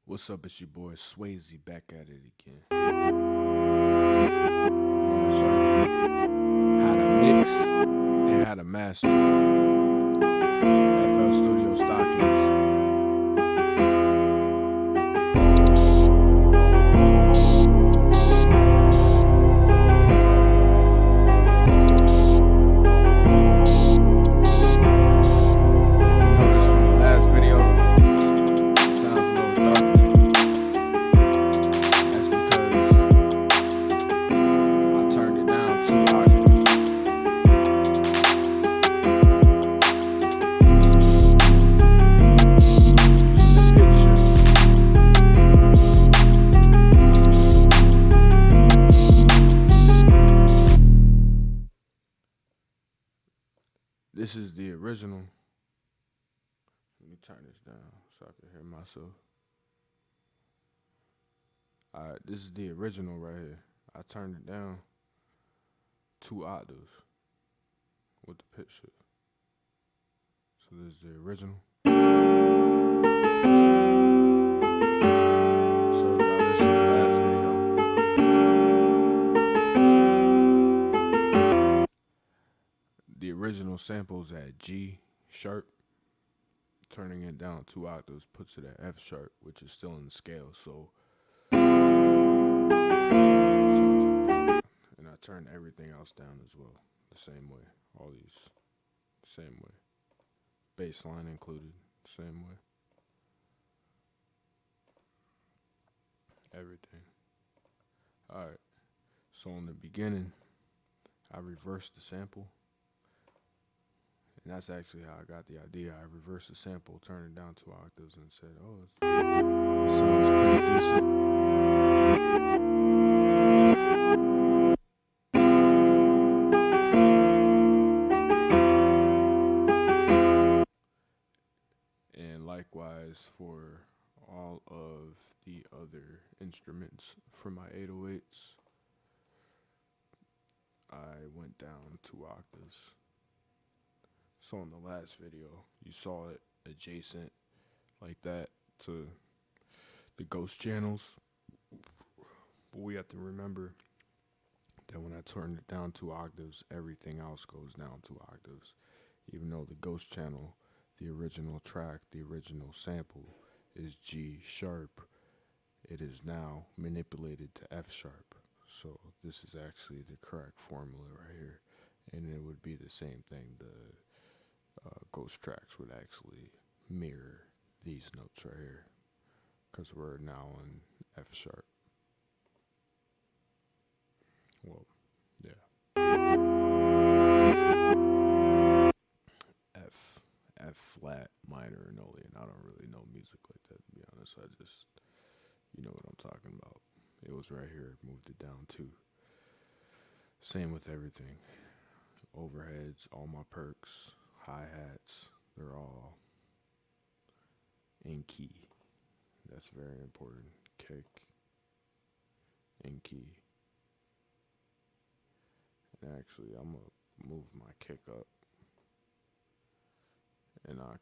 What's up? It's your boy Swayze back at it again. How to mix and how to master. FL Studio Stockings. This is the original. Let me turn this down so I can hear myself. Alright, this is the original right here. I turned it down 2 octaves with the pitch shift. So this is the original. So y'all listen to the last video. The original sample's at G sharp. Turning it down 2 octaves puts it at F sharp, which is still in the scale. So, and I turn everything else down as well, the same way. All these, same way. Bass line included, same way. Everything. Alright, so in the beginning, I reversed the sample. And that's actually how I got the idea. I reversed the sample, turned it down 2 octaves, and said, oh, it sounds pretty decent. And likewise for all of the other instruments. For my 808s, I went down 2 octaves. So in the last video, you saw it adjacent like that to the ghost channels. But we have to remember that when I turn it down 2 octaves, everything else goes down 2 octaves. Even though the ghost channel, the original track, the original sample is G sharp, it is now manipulated to F sharp. So this is actually the correct formula right here. And it would be the same thing. The ghost tracks would actually mirror these notes right here, because we're now on F sharp. Well, yeah. F flat minor and only, and I don't really know music like that, to be honest. I just, you know what I'm talking about. It was right here, moved it down too. Same with everything. Overheads, all my perks, hi-hats, they're all in key. That's very important. Kick, in key. And actually, I'm going to move my kick up. And a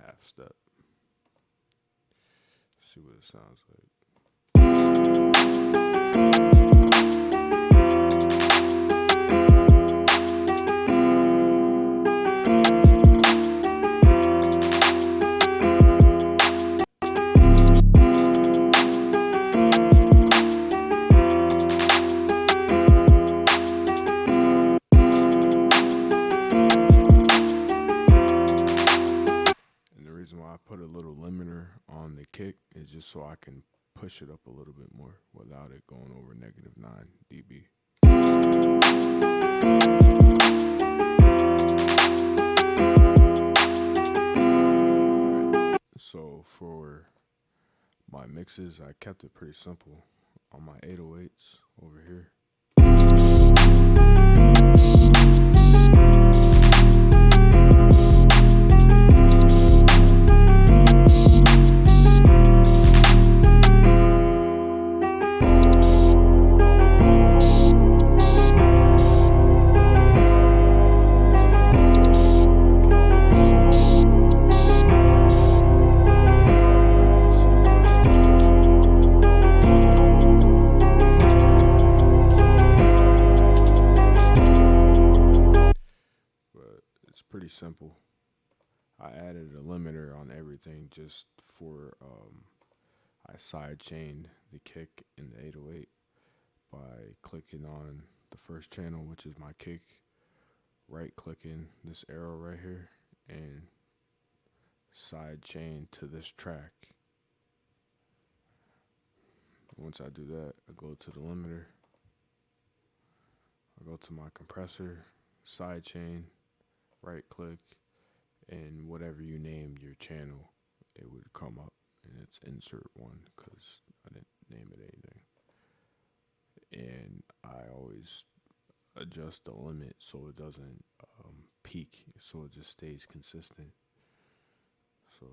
half step. See what it sounds like. Put a little limiter on the kick is just so I can push it up a little bit more without it going over -9 dB. So for my mixes, I kept it pretty simple on my 808s over here. a limiter on everything just for I sidechained the kick in the 808 by clicking on the first channel, which is my kick, right clicking this arrow right here, and sidechain to this track. Once I do that, I go to the limiter, I go to my compressor, sidechain, right click, and whatever you named your channel, it would come up, and it's insert one because I didn't name it anything. And I always adjust the limit so it doesn't peak, so it just stays consistent. So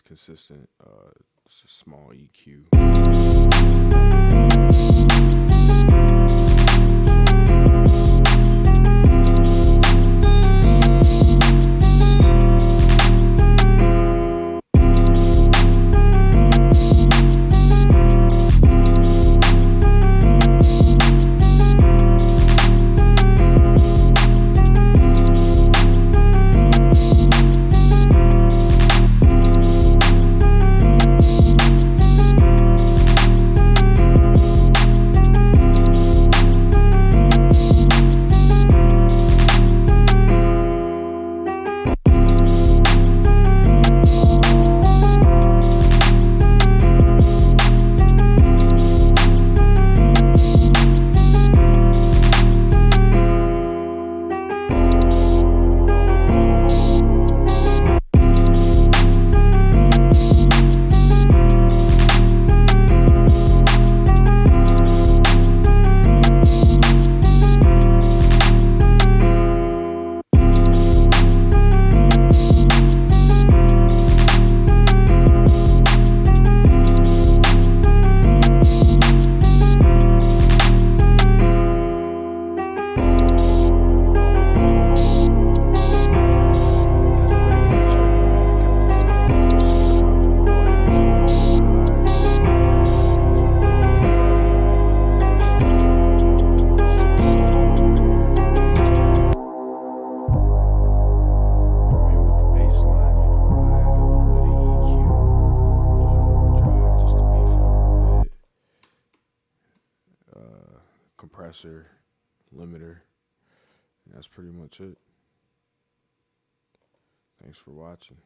consistent, it's a small EQ. Compressor, limiter, and that's pretty much it. Thanks for watching.